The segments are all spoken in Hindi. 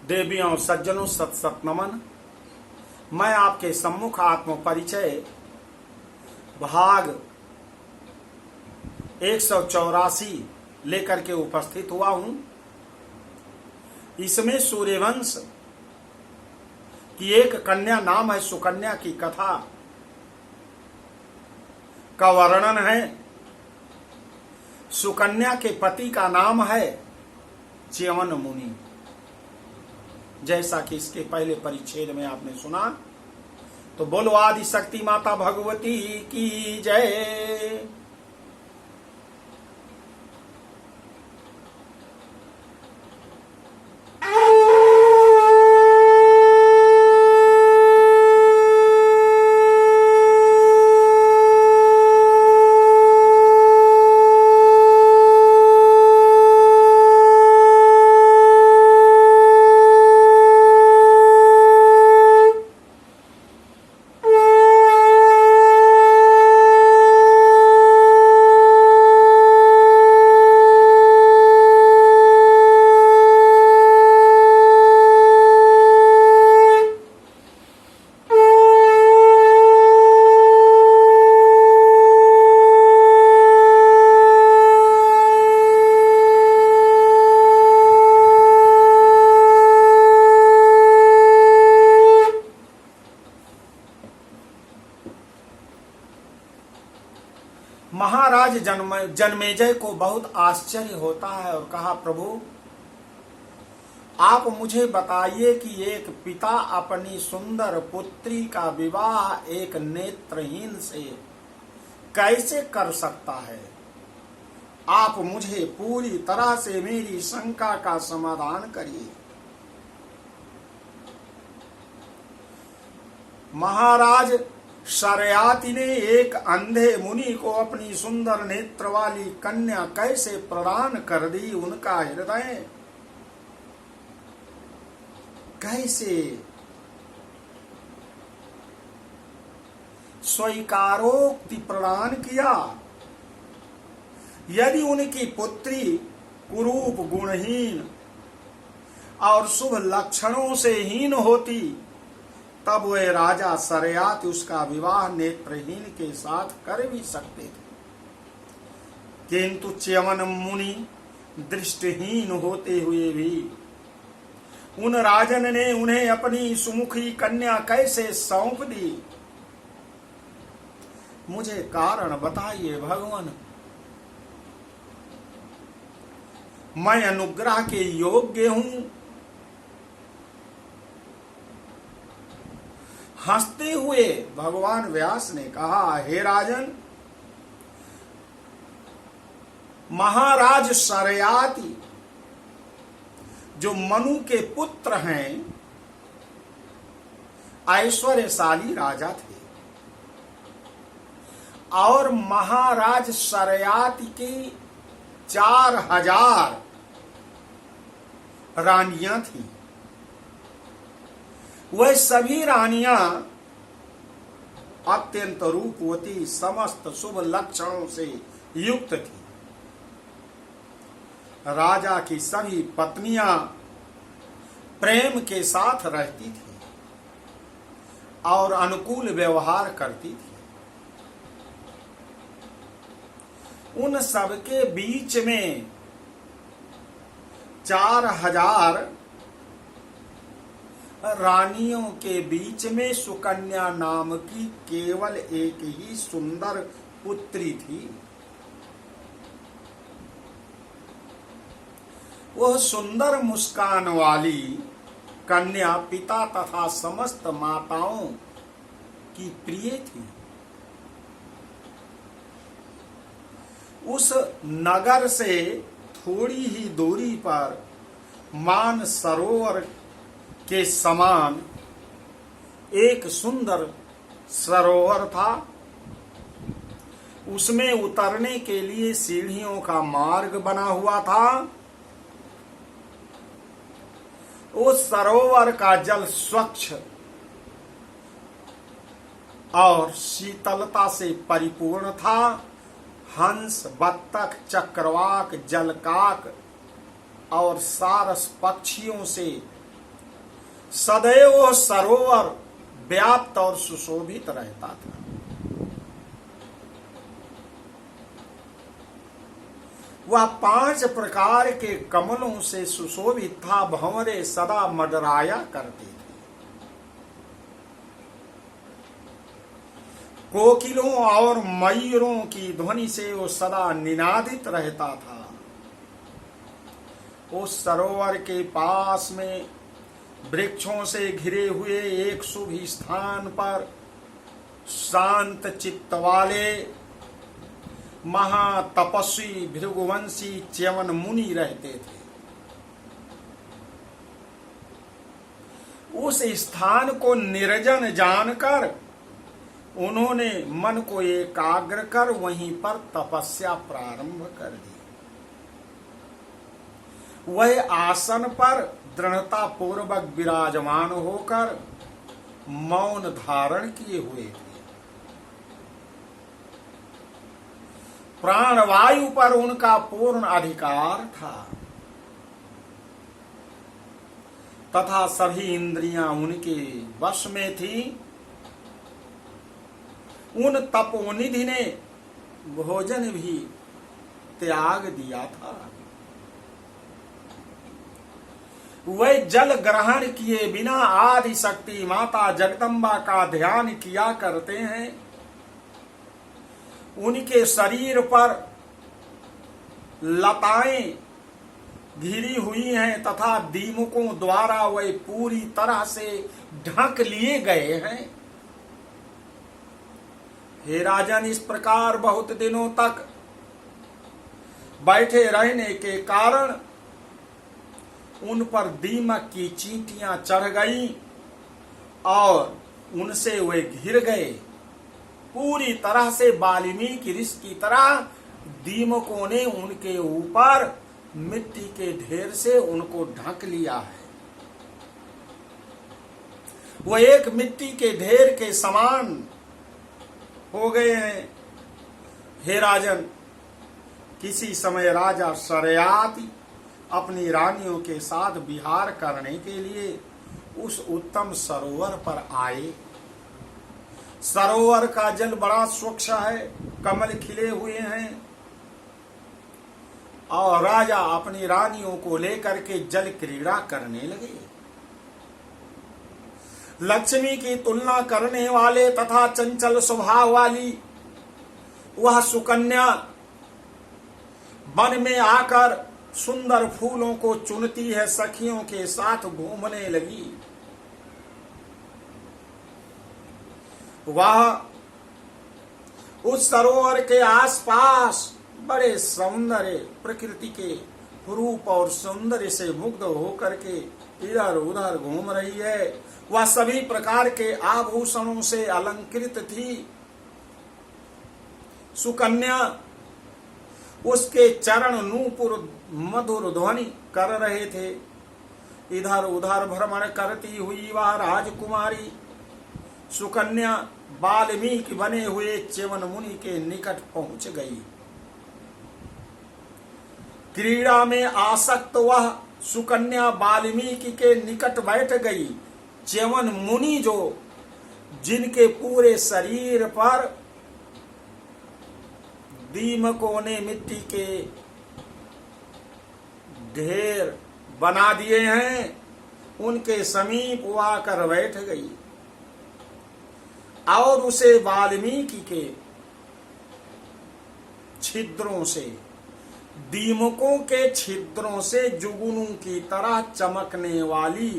देवियों सज्जनों सत सत नमन। मैं आपके सम्मुख आत्म परिचय भाग 184 लेकर के उपस्थित हुआ हूं। इसमें सूर्यवंश की एक कन्या नाम है सुकन्या की कथा का वर्णन है। सुकन्या के पति का नाम है च्यवन मुनि। जैसा कि इसके पहले परिच्छेद में आपने सुना, तो बोलो आदि शक्ति माता भगवती की जय। महाराज जन्मेजय को बहुत आश्चर्य होता है और कहा, प्रभु आप मुझे बताइए कि एक पिता अपनी सुंदर पुत्री का विवाह एक नेत्रहीन से कैसे कर सकता है। आप मुझे पूरी तरह से मेरी शंका का समाधान करिए। महाराज शरयाति ने एक अंधे मुनि को अपनी सुंदर नेत्र वाली कन्या कैसे प्रदान कर दी। उनका हृदय कैसे स्वीकारोक्ति प्रदान किया। यदि उनकी पुत्री कुरूप गुणहीन और शुभ लक्षणों से हीन होती, तब वे राजा शरयाति उसका विवाह नेत्रहीन के साथ कर भी सकते थे। किंतु च्यवन मुनि दृष्टिहीन होते हुए भी उन राजन ने उन्हें अपनी सुमुखी कन्या कैसे सौंप दी। मुझे कारण बताइए भगवान। मैं अनुग्रह के योग्य हूं। हंसते हुए भगवान व्यास ने कहा, हे राजन, महाराज शरयाति जो मनु के पुत्र हैं, ऐश्वर्यशाली राजा थे और महाराज शरयाति की 4000 रानियां थीं। वह सभी रानियां अत्यंत रूपवती, समस्त शुभ लक्षणों से युक्त थी। राजा की सभी पत्नियां प्रेम के साथ रहती थी और अनुकूल व्यवहार करती थी। उन सबके बीच में 4000 रानियों के बीच में सुकन्या नाम की केवल एक ही सुंदर पुत्री थी। वह सुंदर मुस्कान वाली कन्या पिता तथा समस्त माताओं की प्रिय थी। उस नगर से थोड़ी ही दूरी पर मान सरोवर के समान एक सुंदर सरोवर था। उसमें उतरने के लिए सीढ़ियों का मार्ग बना हुआ था। उस सरोवर का जल स्वच्छ और शीतलता से परिपूर्ण था। हंस, बत्तख, चक्रवाक, जलकाक और सारस पक्षियों से सदैव वो सरोवर व्याप्त और सुशोभित रहता था। वह 5 प्रकार के कमलों से सुशोभित था। भंवरे सदा मंडराया करते थे। कोकिलों और मयूरों की ध्वनि से वो सदा निनादित रहता था। उस सरोवर के पास में वृक्षों से घिरे हुए एक शुभ स्थान पर शांत चित्त वाले महातपस्वी भृगुवंशी च्यवन मुनि रहते थे। उस स्थान को निर्जन जानकर उन्होंने मन को एकाग्र कर वहीं पर तपस्या प्रारंभ कर दी। वह आसन पर दृढ़ता पूर्वक विराजमान होकर मौन धारण किए हुए थे। प्राणवायु पर उनका पूर्ण अधिकार था तथा सभी इंद्रियां उनके वश में थी। उन तपोनिधि ने भोजन भी त्याग दिया था। वह जल ग्रहण किए बिना आदि शक्ति माता जगदम्बा का ध्यान किया करते हैं। उनके शरीर पर लताएं घिरी हुई हैं तथा दीमकों द्वारा वे पूरी तरह से ढक लिए गए हैं। हे राजन, इस प्रकार बहुत दिनों तक बैठे रहने के कारण उन पर दीमक की चींटियां चढ़ गईं और उनसे वे घिर गए। पूरी तरह से वाल्मीकि ऋषि की तरह दीमकों ने उनके ऊपर मिट्टी के ढेर से उनको ढक लिया है। वो एक मिट्टी के ढेर के समान हो गए हैं। हे राजन, किसी समय राजा शरयाती अपनी रानियों के साथ विहार करने के लिए उस उत्तम सरोवर पर आए। सरोवर का जल बड़ा स्वच्छ है, कमल खिले हुए हैं और राजा अपनी रानियों को लेकर के जल क्रीड़ा करने लगे। लक्ष्मी की तुलना करने वाले तथा चंचल स्वभाव वाली वह सुकन्या वन में आकर सुंदर फूलों को चुनती है, सखियों के साथ घूमने लगी। वह उस सरोवर के आसपास बड़े सौंदर्य प्रकृति के रूप और सौंदर्य से मुग्ध होकर के इधर उधर घूम रही है। वह सभी प्रकार के आभूषणों से अलंकृत थी। सुकन्या उसके चरण नूपुर मधुर ध्वनि कर रहे थे। इधर उधर भ्रमण करती हुई वह राजकुमारी सुकन्या वाल्मीकि बने हुए च्यवन मुनि के निकट पहुंच गई। क्रीड़ा में आसक्त वह सुकन्या वाल्मीकि के निकट बैठ गई। च्यवन मुनि जो जिनके पूरे शरीर पर दीमकों ने मिट्टी के ढेर बना दिए हैं, उनके समीप वो आकर बैठ गई और उसे वाल्मीकि के छिद्रों से, दीमकों के छिद्रों से जुगनू की तरह चमकने वाली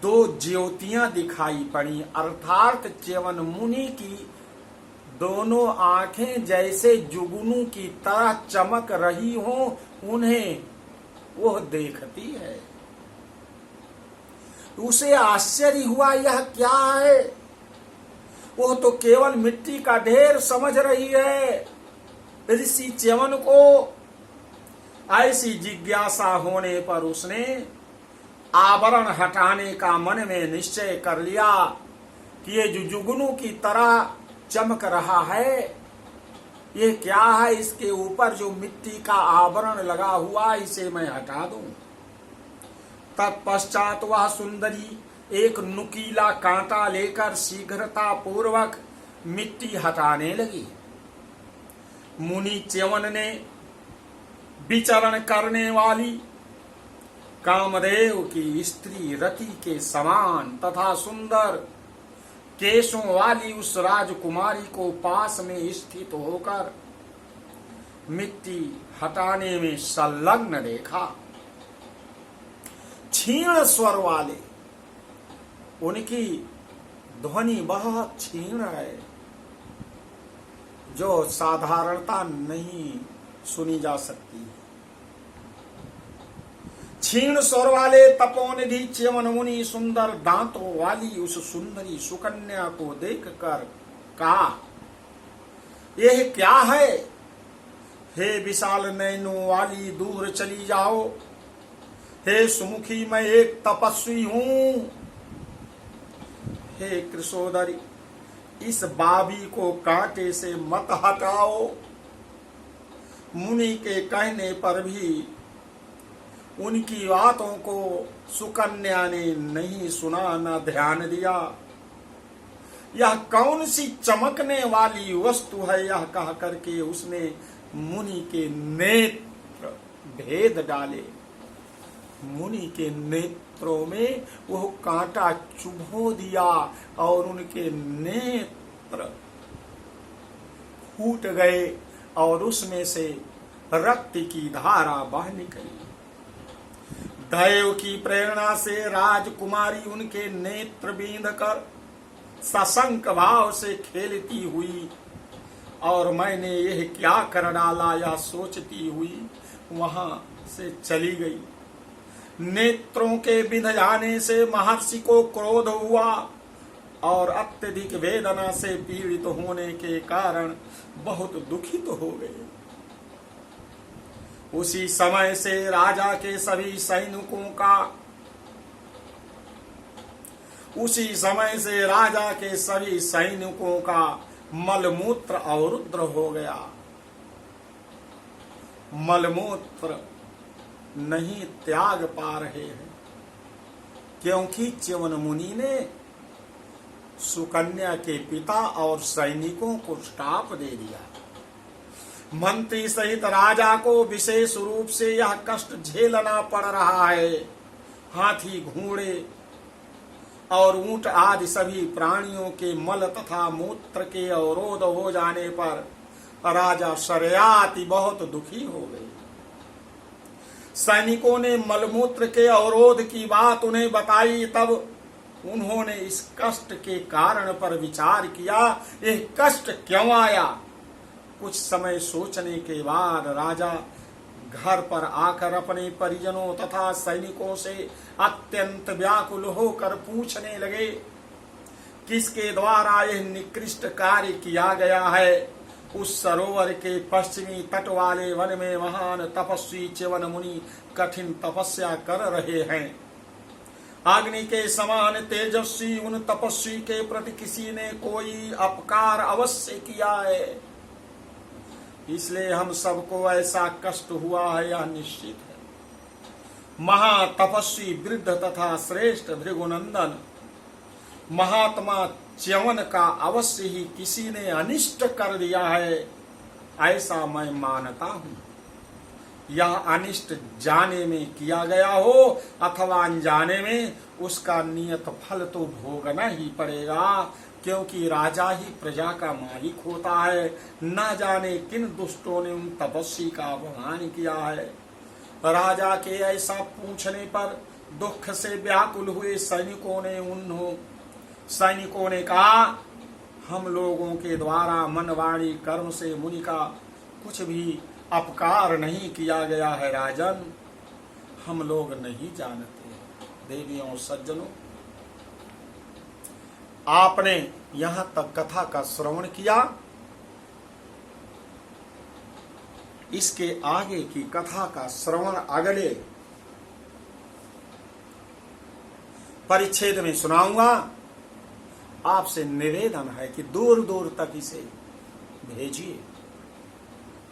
2 ज्योतियां दिखाई पड़ी। अर्थात च्यवन मुनि की दोनों आंखें जैसे जुगनू की तरह चमक रही हों, उन्हें वह देखती है। उसे आश्चर्य हुआ, यह क्या है? वह तो केवल मिट्टी का ढेर समझ रही है। ऋषि च्यवन को ऐसी जिज्ञासा होने पर उसने आवरण हटाने का मन में निश्चय कर लिया कि ये जो जुगनू की तरह चमक रहा है, ये क्या है? इसके ऊपर जो मिट्टी का आवरण लगा हुआ, इसे मैं हटा दूं। तत्पश्चात वह सुंदरी एक नुकीला कांटा लेकर शीघ्रता पूर्वक मिट्टी हटाने लगी। मुनि च्यवन ने विचरण करने वाली कामदेव की स्त्री रति के समान तथा सुंदर केशों वाली उस राजकुमारी को पास में स्थित होकर मिट्टी हटाने में संलग्न देखा। क्षीण स्वर वाले, उनकी ध्वनि बहुत क्षीण है, जो साधारणता नहीं सुनी जा सकती। क्षीण स्वर वाले तपोनिधि च्यवन मुनि सुंदर दांतों वाली उस सुंदरी सुकन्या को देखकर कहा, यह क्या है? हे विशाल नैनों वाली, दूर चली जाओ। हे सुमुखी, मैं एक तपस्वी हूं। हे कृशोदरी, इस बाबी को कांटे से मत हटाओ। मुनि के कहने पर भी उनकी बातों को सुकन्या ने नहीं सुना, न ध्यान दिया। यह कौन सी चमकने वाली वस्तु है? यह कह करके उसने मुनि के नेत्र भेद डाले। मुनि के नेत्रों में वह कांटा चुभो दिया और उनके नेत्र फूट गए और उसमें से रक्त की धारा बह निकली। दैव की प्रेरणा से राजकुमारी उनके नेत्र बींध कर सशंक भाव से खेलती हुई और मैंने यह क्या कर डाला, यह सोचती हुई वहां से चली गई। नेत्रों के बिंध जाने से महर्षि को क्रोध हुआ और अत्यधिक वेदना से पीड़ित होने के कारण बहुत दुखित हो गए। उसी समय से राजा के सभी सैनिकों का मलमूत्र अवरुद्ध हो गया। मलमूत्र नहीं त्याग पा रहे हैं, क्योंकि च्यवन मुनि ने सुकन्या के पिता और सैनिकों को श्राप दे दिया। मंत्री सहित राजा को विशेष रूप से यह कष्ट झेलना पड़ रहा है। हाथी, घोड़े और ऊंट आदि सभी प्राणियों के मल तथा मूत्र के अवरोध हो जाने पर राजा शर्याति बहुत दुखी हो गए। सैनिकों ने मलमूत्र के अवरोध की बात उन्हें बताई, तब उन्होंने इस कष्ट के कारण पर विचार किया, यह कष्ट क्यों आया। कुछ समय सोचने के बाद राजा घर पर आकर अपने परिजनों तथा सैनिकों से अत्यंत व्याकुल होकर पूछने लगे, किसके द्वारा यह निकृष्ट कार्य किया गया है। उस सरोवर के पश्चिमी तट वाले वन में महान तपस्वी च्यवन मुनि कठिन तपस्या कर रहे हैं। अग्नि के समान तेजस्वी उन तपस्वी के प्रति किसी ने कोई अपकार अवश्य किया है, इसलिए हम सबको ऐसा कष्ट हुआ है, यह निश्चित है। महातपस्वी वृद्ध तथा श्रेष्ठ भृगुनंदन महात्मा च्यवन का अवश्य ही किसी ने अनिष्ट कर दिया है, ऐसा मैं मानता हूं। यह अनिष्ट जाने में किया गया हो अथवा अनजाने में, उसका नियत फल तो भोगना ही पड़ेगा, क्योंकि राजा ही प्रजा का मालिक होता है। न जाने किन दुष्टों ने उन तपस्वी का अपमान किया है। राजा के ऐसा पूछने पर दुख से व्याकुल हुए सैनिकों ने कहा, हम लोगों के द्वारा मन वाणी कर्म से मुनि का कुछ भी अपकार नहीं किया गया है राजन, हम लोग नहीं जानते। देवियों सज्जनों, आपने यहां तक कथा का श्रवण किया। इसके आगे की कथा का श्रवण अगले परिच्छेद में सुनाऊंगा। आपसे निवेदन है कि दूर दूर तक इसे भेजिए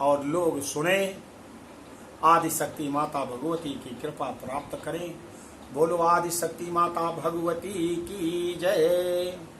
और लोग सुने, आदिशक्ति माता भगवती की कृपा प्राप्त करें। बोलो आदि शक्ति माता भगवती की जय।